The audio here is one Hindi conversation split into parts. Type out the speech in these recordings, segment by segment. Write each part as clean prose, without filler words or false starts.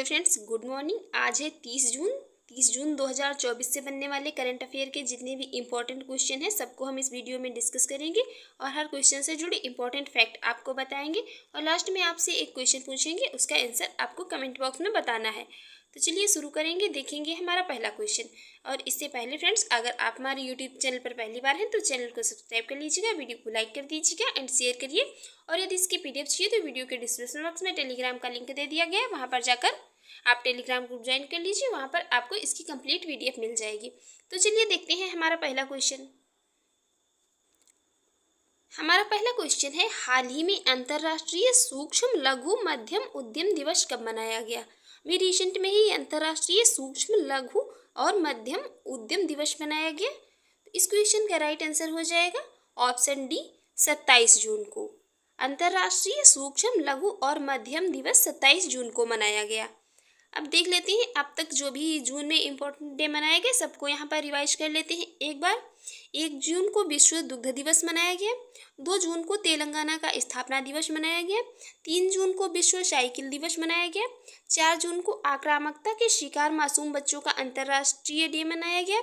Friends, good morning. आज है 30 जून 2024 से बनने वाले करंट अफेयर के जितने भी इंपॉर्टेंट क्वेश्चन हैं सबको हम इस वीडियो में डिस्कस करेंगे और हर क्वेश्चन से जुड़े इंपॉर्टेंट फैक्ट आपको बताएंगे और लास्ट में आपसे एक क्वेश्चन पूछेंगे, उसका आंसर आपको कमेंट बॉक्स में बताना है। तो चलिए शुरू करेंगे। देखेंगे हमारा पहला क्वेश्चन। और इससे पहले फ्रेंड्स, अगर आप हमारे यूट्यूब चैनल पर पहली बार हैं तो चैनल को सब्सक्राइब कर लीजिएगा, वीडियो को लाइक कर दीजिएगा एंड शेयर करिए। और यदि इसकी पीडीएफ चाहिए तो वीडियो के डिस्क्रिप्शन बॉक्स में टेलीग्राम का लिंक दे दिया गया है, वहाँ पर जाकर आप टेलीग्राम ग्रुप ज्वाइन कर लीजिए, वहाँ पर आपको इसकी कंप्लीट पीडीएफ मिल जाएगी। तो चलिए देखते हैं हमारा पहला क्वेश्चन। हमारा पहला क्वेश्चन है, हाल ही में अंतर्राष्ट्रीय सूक्ष्म लघु मध्यम उद्यम दिवस कब मनाया गया? भी रिसेंट में ही अंतर्राष्ट्रीय सूक्ष्म लघु और मध्यम उद्यम दिवस मनाया गया। तो इस क्वेश्चन का राइट आंसर हो जाएगा ऑप्शन डी, 27 जून को। अंतर्राष्ट्रीय सूक्ष्म लघु और मध्यम दिवस 27 जून को मनाया गया। अब देख लेते हैं अब तक जो भी जून में इम्पोर्टेंट डे मनाए गए सबको यहाँ पर रिवाइज कर लेते हैं एक बार। 1 जून को विश्व दुग्ध दिवस मनाया गया। 2 जून को तेलंगाना का स्थापना दिवस मनाया गया। 3 जून को विश्व साइकिल दिवस मनाया गया। 4 जून को आक्रामकता के शिकार मासूम बच्चों का अंतर्राष्ट्रीय डे मनाया गया।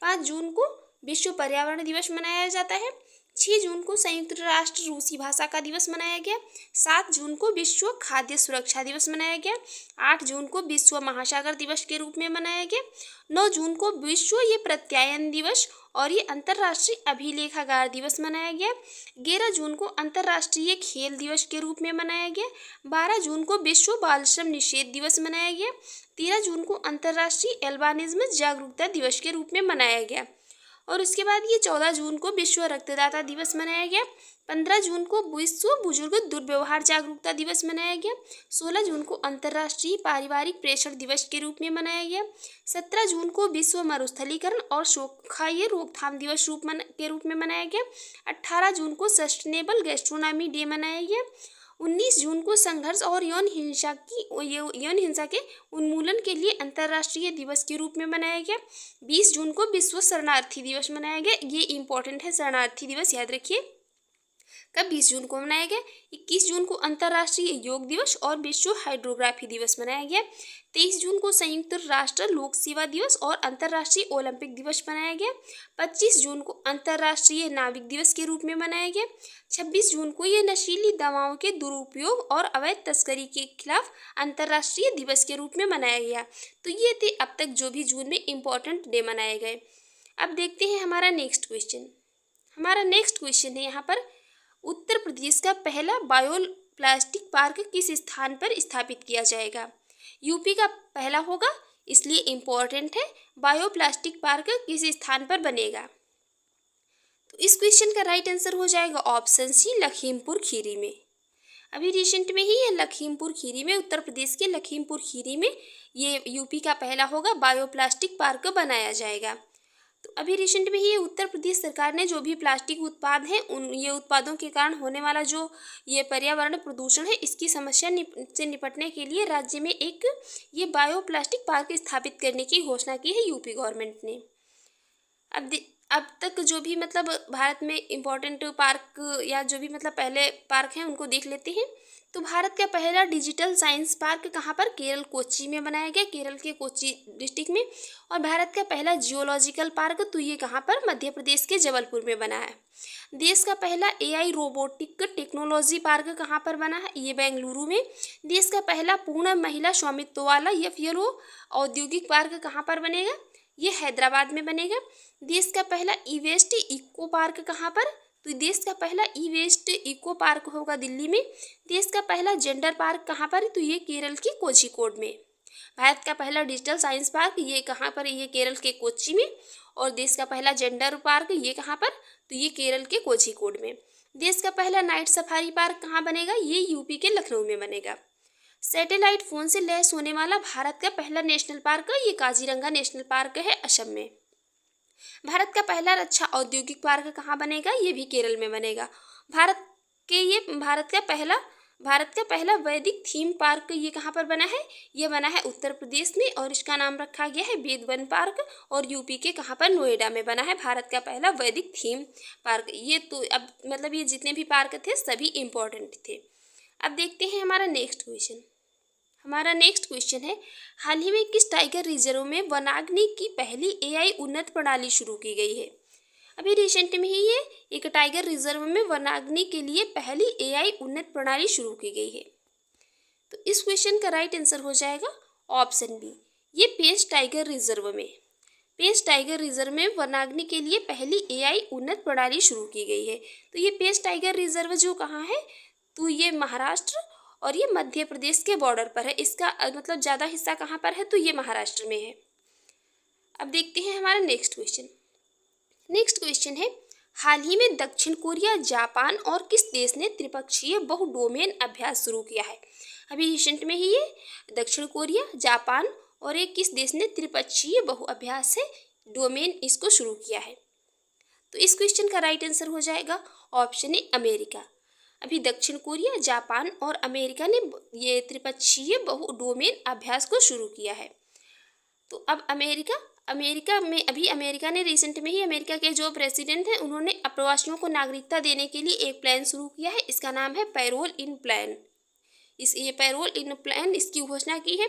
5 जून को विश्व पर्यावरण दिवस मनाया जाता है। 6 जून को संयुक्त राष्ट्र रूसी भाषा का दिवस मनाया गया। 7 जून को विश्व खाद्य सुरक्षा दिवस मनाया गया। 8 जून को विश्व महासागर दिवस के रूप में मनाया गया। 9 जून को विश्व ये प्रत्यायन दिवस और ये अंतर्राष्ट्रीय अभिलेखागार दिवस मनाया गया। 11 जून को अंतर्राष्ट्रीय खेल दिवस के रूप में मनाया गया। 12 जून को विश्व बाल श्रम निषेध दिवस मनाया गया। 13 जून को अंतर्राष्ट्रीय एल्बानिज्म जागरूकता दिवस के रूप में मनाया गया। और उसके बाद ये 14 जून को विश्व रक्तदाता दिवस मनाया गया। 15 जून को विश्व बुजुर्ग दुर्व्यवहार जागरूकता दिवस मनाया गया। 16 जून को अंतर्राष्ट्रीय पारिवारिक प्रेषण दिवस के रूप में मनाया गया। 17 जून को विश्व मरुस्थलीकरण और शोखाय रोकथाम दिवस के रूप में मनाया गया। 18 जून को सस्टेनेबल गैस्ट्रोनॉमी डे मनाया गया। 19 जून को संघर्ष और यौन हिंसा के उन्मूलन के लिए अंतर्राष्ट्रीय दिवस के रूप में मनाया गया। 20 जून को विश्व शरणार्थी दिवस मनाया गया। ये इंपॉर्टेंट है, शरणार्थी दिवस याद रखिए। कब? 20 जून को मनाया गया। 21 जून को अंतर्राष्ट्रीय योग दिवस और विश्व हाइड्रोग्राफी दिवस मनाया गया। 23 जून को संयुक्त राष्ट्र लोक सेवा दिवस और अंतर्राष्ट्रीय ओलंपिक दिवस मनाया गया। 25 जून को अंतर्राष्ट्रीय नाविक दिवस के रूप में मनाया गया। 26 जून को ये नशीली दवाओं के दुरुपयोग और अवैध तस्करी के खिलाफ अंतर्राष्ट्रीय दिवस के रूप में मनाया गया। तो ये थे अब तक जो भी जून में इम्पोर्टेंट डे मनाए गए। अब देखते हैं हमारा नेक्स्ट क्वेश्चन। हमारा नेक्स्ट क्वेश्चन है यहाँ पर, उत्तर प्रदेश का पहला बायोप्लास्टिक पार्क किस स्थान पर स्थापित किया जाएगा? यूपी का पहला होगा, इसलिए इम्पोर्टेंट है। बायोप्लास्टिक पार्क किस स्थान पर बनेगा? तो इस क्वेश्चन का राइट आंसर हो जाएगा ऑप्शन सी, लखीमपुर खीरी में। अभी रिसेंट में ही ये लखीमपुर खीरी में, उत्तर प्रदेश के लखीमपुर खीरी में ये यूपी का पहला होगा बायोप्लास्टिक पार्क बनाया जाएगा। तो अभी रिसेंट में ही ये उत्तर प्रदेश सरकार ने जो भी प्लास्टिक उत्पाद हैं ये उत्पादों के कारण होने वाला जो ये पर्यावरण प्रदूषण है, इसकी समस्या से निपटने के लिए राज्य में एक ये बायोप्लास्टिक पार्क स्थापित करने की घोषणा की है यूपी गवर्नमेंट ने। अब तक जो भी मतलब भारत में इम्पोर्टेंट पार्क या जो भी मतलब पहले पार्क हैं उनको देख लेते हैं। तो भारत का पहला डिजिटल साइंस पार्क कहाँ पर? केरल कोच्चि में बनाया गया, केरल के कोच्चि डिस्ट्रिक्ट में। और भारत का पहला जियोलॉजिकल पार्क तो ये कहाँ पर? मध्य प्रदेश के जबलपुर में बना है। देश का पहला एआई रोबोटिक टेक्नोलॉजी पार्क कहाँ पर बना है? ये बेंगलुरु में। देश का पहला पूर्ण महिला स्वामित्व वाला एफएलओ औद्योगिक पार्क कहाँ पर बनेगा? ये हैदराबाद में बनेगा। देश का पहला ई वेस्ट इको पार्क कहाँ पर? तो देश का पहला ई वेस्ट इको पार्क होगा दिल्ली में। देश का पहला जेंडर पार्क कहाँ पर? तो ये केरल की कोझिकोड में। भारत का पहला डिजिटल साइंस पार्क ये कहाँ पर? ये केरल के कोच्चि में। और देश का पहला जेंडर पार्क ये कहाँ पर? तो ये केरल के कोझिकोड में। देश का पहला नाइट सफारी पार्क कहाँ बनेगा? ये यूपी के लखनऊ में बनेगा। सैटेलाइट फोन से लैस होने वाला भारत का पहला नेशनल पार्क ये काजीरंगा नेशनल पार्क है, असम में। भारत का पहला रक्षा औद्योगिक पार्क कहाँ बनेगा? ये भी केरल में बनेगा। भारत का पहला वैदिक थीम पार्क ये कहाँ पर बना है? ये बना है उत्तर प्रदेश में और इसका नाम रखा गया है बेदवन पार्क और यूपी के कहाँ पर? नोएडा में बना है भारत का पहला वैदिक थीम पार्क। ये तो अब मतलब ये जितने भी पार्क थे सभी इम्पोर्टेंट थे। अब देखते हैं हमारा नेक्स्ट क्वेश्चन। हमारा नेक्स्ट क्वेश्चन है, हाल ही में किस टाइगर रिजर्व में वनाग्नि की पहली एआई उन्नत प्रणाली शुरू की गई है? अभी रिसेंट में ही ये एक टाइगर रिजर्व में वनाग्नि के लिए पहली एआई उन्नत प्रणाली शुरू की गई है। तो इस क्वेश्चन का राइट आंसर हो जाएगा ऑप्शन बी, ये पेंच टाइगर रिजर्व में, पेंच टाइगर रिजर्व में वनाग्नि के लिए पहली एआई उन्नत प्रणाली शुरू की गई है। तो ये पेंच टाइगर रिजर्व जो कहाँ है, तो ये महाराष्ट्र और ये मध्य प्रदेश के बॉर्डर पर है। इसका मतलब ज़्यादा हिस्सा कहाँ पर है, तो ये महाराष्ट्र में है। अब देखते हैं हमारा नेक्स्ट क्वेश्चन। नेक्स्ट क्वेश्चन है, हाल ही में दक्षिण कोरिया, जापान और किस देश ने त्रिपक्षीय बहुडोमेन अभ्यास शुरू किया है? अभी रिसेंट में ही ये दक्षिण कोरिया, जापान और एक किस देश ने त्रिपक्षीय बहु अभ्यास से डोमेन इसको शुरू किया है? तो इस क्वेश्चन का राइट आंसर हो जाएगा ऑप्शन ए, अमेरिका। अभी दक्षिण कोरिया, जापान और अमेरिका ने ये त्रिपक्षीय बहु डोमेन अभ्यास को शुरू किया है। तो अब अमेरिका में अभी अमेरिका ने रिसेंट में ही, अमेरिका के जो प्रेसिडेंट हैं उन्होंने अप्रवासियों को नागरिकता देने के लिए एक प्लान शुरू किया है। इसका नाम है पैरोल इन प्लान। ये पैरोल इन प्लान इसकी घोषणा की है।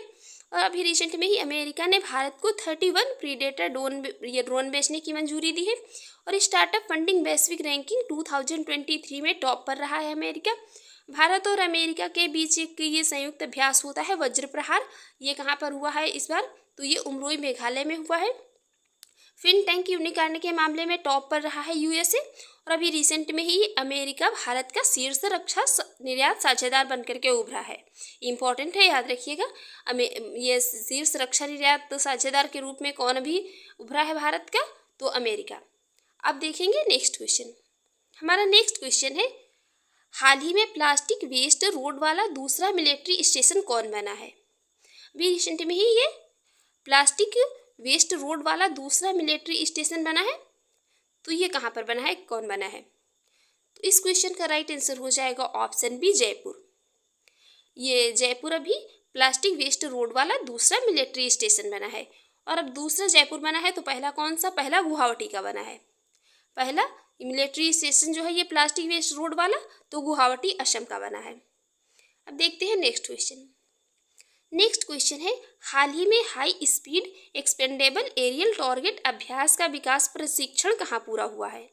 और अभी रिसेंट में ही अमेरिका ने भारत को 31 प्रीडेटर ड्रोन बेचने की मंजूरी दी है। और स्टार्टअप फंडिंग वैश्विक रैंकिंग 2023 में टॉप पर रहा है अमेरिका। भारत और अमेरिका के बीच एक ये संयुक्त अभ्यास होता है वज्र प्रहार। ये कहाँ पर हुआ है इस बार, तो ये उमरोई मेघालय में हुआ है। फिन टैंक यूनिकॉर्न के मामले में टॉप पर रहा है यूएसए। और अभी रिसेंट में ही अमेरिका भारत का शीर्ष रक्षा निर्यात साझेदार बनकर के उभरा है। इंपॉर्टेंट है, याद रखिएगा। ये शीर्ष रक्षा निर्यात साझेदार के रूप में कौन अभी उभरा है भारत का, तो अमेरिका। अब देखेंगे नेक्स्ट क्वेश्चन। हमारा नेक्स्ट क्वेश्चन है, हाल ही में प्लास्टिक वेस्ट रोड वाला दूसरा मिलिट्री स्टेशन कौन बना है? अभी रिसेंट में ही ये प्लास्टिक वेस्ट रोड वाला दूसरा मिलिट्री स्टेशन बना है। तो ये कहाँ पर बना है, कौन बना है? तो इस क्वेश्चन का राइट आंसर हो जाएगा ऑप्शन बी, जयपुर। ये जयपुर अभी प्लास्टिक वेस्ट रोड वाला दूसरा मिलिट्री स्टेशन बना है। और अब दूसरा जयपुर बना है, तो पहला कौन सा, पहला गुवाहाटी का बना है। पहला मिलिट्री स्टेशन जो है ये प्लास्टिक वेस्ट रोड वाला, तो गुवाहाटी असम का बना है। अब देखते हैं नेक्स्ट क्वेश्चन। नेक्स्ट क्वेश्चन है, हाल ही में high speed expendable aerial target अभ्यास का विकास प्रशिक्षण कहाँ पूरा हुआ है?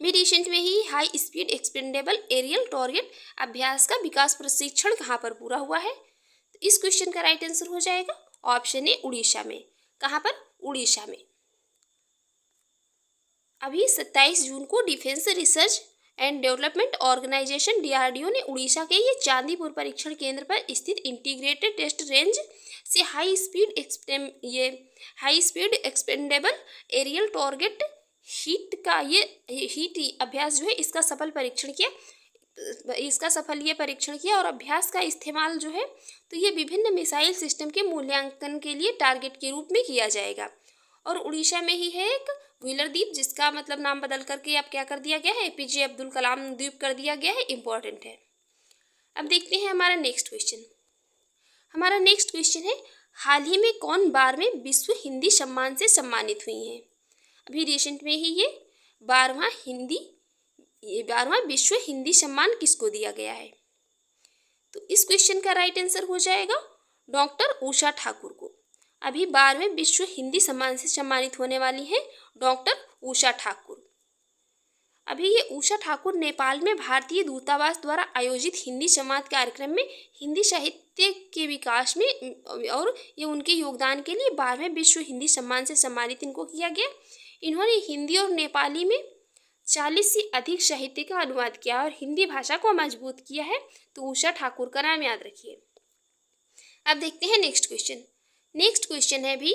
में रिसेंट में ही high speed expendable aerial target अभ्यास का विकास प्रशिक्षण कहाँ पर पूरा हुआ है? तो इस क्वेश्चन का राइट आंसर हो जाएगा ऑप्शन ए, उड़ीसा में। कहाँ पर, उड़ीसा में। अभी 27 जून को defence research and development organisation DRDO ने उड़ीसा के ये चांदीपुर परीक्षण केंद्र पर स्थित इंटीग्रेटेड टेस्ट रेंज से high speed expendable aerial target HEAT का ये हीट अभ्यास जो है इसका सफल परीक्षण किया। और अभ्यास का इस्तेमाल जो है तो ये विभिन्न मिसाइल सिस्टम के मूल्यांकन के लिए टारगेट के रूप में किया जाएगा। और उड़ीसा में ही है एक व्हीलर द्वीप, जिसका मतलब नाम बदल करके अब क्या कर दिया गया है, एपीजे अब्दुल कलाम द्वीप कर दिया गया है। इंपॉर्टेंट है। अब देखते हैं हमारा नेक्स्ट क्वेश्चन। हमारा नेक्स्ट क्वेश्चन है, हाल ही में कौन 12वें विश्व हिंदी सम्मान से सम्मानित हुई हैं? अभी रिसेंट में ही ये 12वां विश्व हिंदी सम्मान किसको दिया गया है? तो इस क्वेश्चन का राइट आंसर हो जाएगा डॉक्टर उषा ठाकुर को। अभी 12वें विश्व हिंदी सम्मान से सम्मानित होने वाली हैं डॉक्टर उषा ठाकुर। अभी ये उषा ठाकुर नेपाल में भारतीय दूतावास द्वारा आयोजित हिंदी संवाद कार्यक्रम में हिंदी साहित्य के विकास में और ये उनके योगदान के लिए 12वें विश्व हिंदी सम्मान से सम्मानित इनको किया गया। इन्होंने हिंदी और नेपाली में 40 से अधिक साहित्य का अनुवाद किया और हिंदी भाषा को मजबूत किया है। तो उषा ठाकुर का नाम याद रखिए। अब देखते हैं नेक्स्ट क्वेश्चन। नेक्स्ट क्वेश्चन है भी,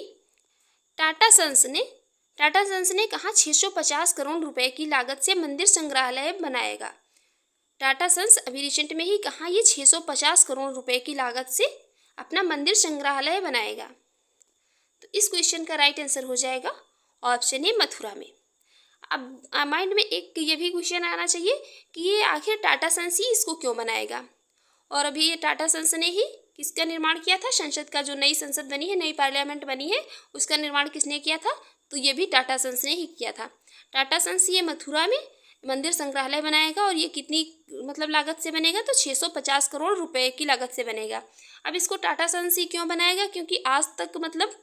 टाटा सन्स ने कहा 650 करोड़ रुपए की लागत से मंदिर संग्रहालय बनाएगा? टाटा सन्स अभी रिसेंट में ही कहा ये 650 करोड़ रुपए की लागत से अपना मंदिर संग्रहालय बनाएगा? तो इस क्वेश्चन का राइट आंसर हो जाएगा ऑप्शन ए, मथुरा में। अब माइंड में एक ये भी क्वेश्चन आना चाहिए कि ये आखिर टाटा सन्स ही इसको क्यों बनाएगा। और अभी ये टाटा सन्स ने ही किसका निर्माण किया था? संसद का, जो नई संसद बनी है, नई पार्लियामेंट बनी है, उसका निर्माण किसने किया था? तो ये भी टाटा सन्स ने ही किया था। टाटा सन्स ये मथुरा में मंदिर संग्रहालय बनाएगा और ये कितनी मतलब लागत से बनेगा? तो 650 करोड़ रुपए की लागत से बनेगा। अब इसको टाटा सन्स ही क्यों बनाएगा, क्योंकि आज तक मतलब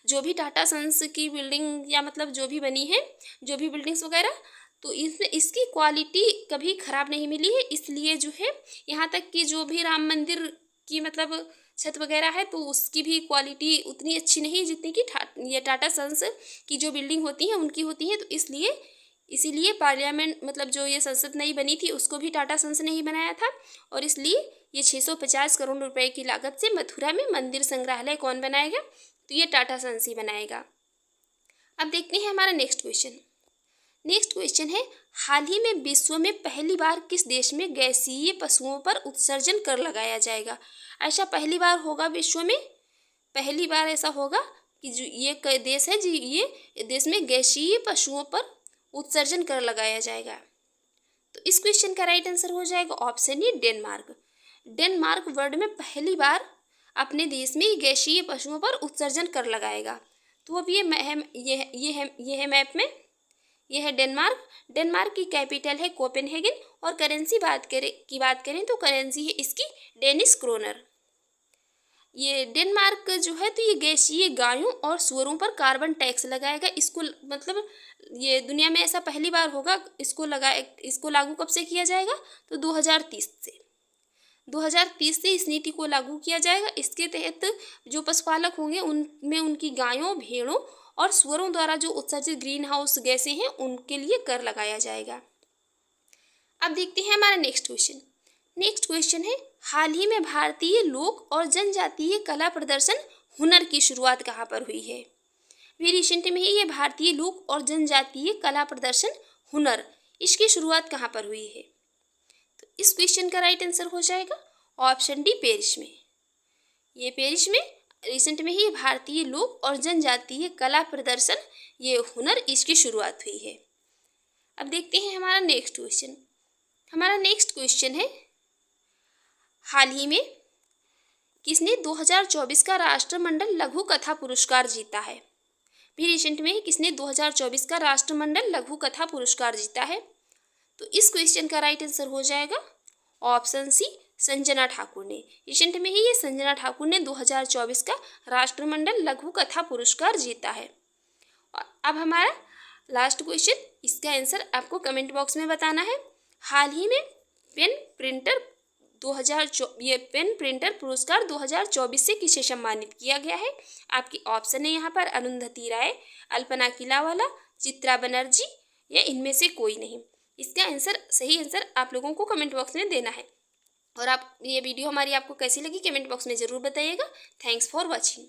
जो भी टाटा सन्स की बिल्डिंग या मतलब जो भी बनी है, जो भी बिल्डिंग्स वगैरह, तो इसमें इसकी क्वालिटी कभी ख़राब नहीं मिली है। इसलिए जो है यहाँ तक कि जो भी राम मंदिर की मतलब छत वगैरह है तो उसकी भी क्वालिटी उतनी अच्छी नहीं जितनी कि ये टाटा सन्स की जो बिल्डिंग होती हैं उनकी होती हैं। तो इसीलिए पार्लियामेंट मतलब जो ये संसद नई बनी थी उसको भी टाटा सन्स ने ही बनाया था। और इसलिए ये 650 करोड़ रुपए की लागत से मथुरा में मंदिर संग्रहालय कौन बनाएगा, तो ये टाटा सन्स ही बनाएगा। अब देखते हैं हमारा नेक्स्ट क्वेश्चन है, हाल ही में विश्व में पहली बार किस देश में गैसीय पशुओं पर उत्सर्जन कर लगाया जाएगा। ऐसा पहली बार होगा विश्व में, पहली बार ऐसा होगा कि जो ये देश है जी, ये देश में गैसीय पशुओं पर उत्सर्जन कर लगाया जाएगा। तो इस क्वेश्चन का राइट आंसर हो जाएगा option A Denmark. Denmark world में पहली बार अपने देश में गैसीय पशुओं पर उत्सर्जन कर लगाएगा। तो अब ये है मैप में, ये है डेनमार्क। डेनमार्क की कैपिटल है कोपेनहेगन और करेंसी की बात करें तो करेंसी है इसकी डेनिश क्रोनर। ये डेनमार्क जो है तो ये गैसीय गायों और सुअरों पर कार्बन टैक्स लगाएगा। इसको मतलब ये दुनिया में ऐसा पहली बार होगा। इसको लागू कब से किया जाएगा, तो 2030 से इस नीति को लागू किया जाएगा। इसके तहत जो पशुपालक होंगे उनमें उनकी गायों, भेड़ों और सुअरों द्वारा जो उत्सर्जित ग्रीन हाउस गैसें हैं उनके लिए कर लगाया जाएगा। अब देखते हैं हमारा नेक्स्ट क्वेश्चन है, हाल ही में भारतीय लोक और जनजातीय कला प्रदर्शन हुनर की शुरुआत कहाँ पर हुई है। वे रिसेंट में ही ये भारतीय लोक और जनजातीय कला प्रदर्शन हुनर, इसकी शुरुआत कहाँ पर हुई है। तो इस क्वेश्चन का राइट आंसर हो जाएगा ऑप्शन डी पेरिस में। ये पेरिस में रिसेंट में ही भारतीय लोक और जनजातीय कला प्रदर्शन ये हुनर, इसकी शुरुआत हुई है। अब देखते हैं हमारा नेक्स्ट क्वेश्चन है, हाल ही में किसने 2024 का राष्ट्रमंडल लघु कथा पुरस्कार जीता है। भी रिसेंट में ही किसने 2024 का राष्ट्रमंडल लघु कथा पुरस्कार जीता है। तो इस क्वेश्चन का राइट आंसर हो जाएगा ऑप्शन सी संजना ठाकुर ने। रिसेंट में ही ये संजना ठाकुर ने 2024 का राष्ट्रमंडल लघु कथा पुरस्कार जीता है। और अब हमारा लास्ट क्वेश्चन, इसका आंसर आपको कमेंट बॉक्स में बताना है। हाल ही में पेन प्रिंटर पुरस्कार 2024 से किसे सम्मानित किया गया है। आपकी ऑप्शन है यहाँ पर अरुंधति राय, अल्पना किलावाला, चित्रा बनर्जी या इनमें से कोई नहीं। इसका सही आंसर आप लोगों को कमेंट बॉक्स में देना है। और ये वीडियो हमारी आपको कैसी लगी कमेंट बॉक्स में ज़रूर बताइएगा। Thanks for watching.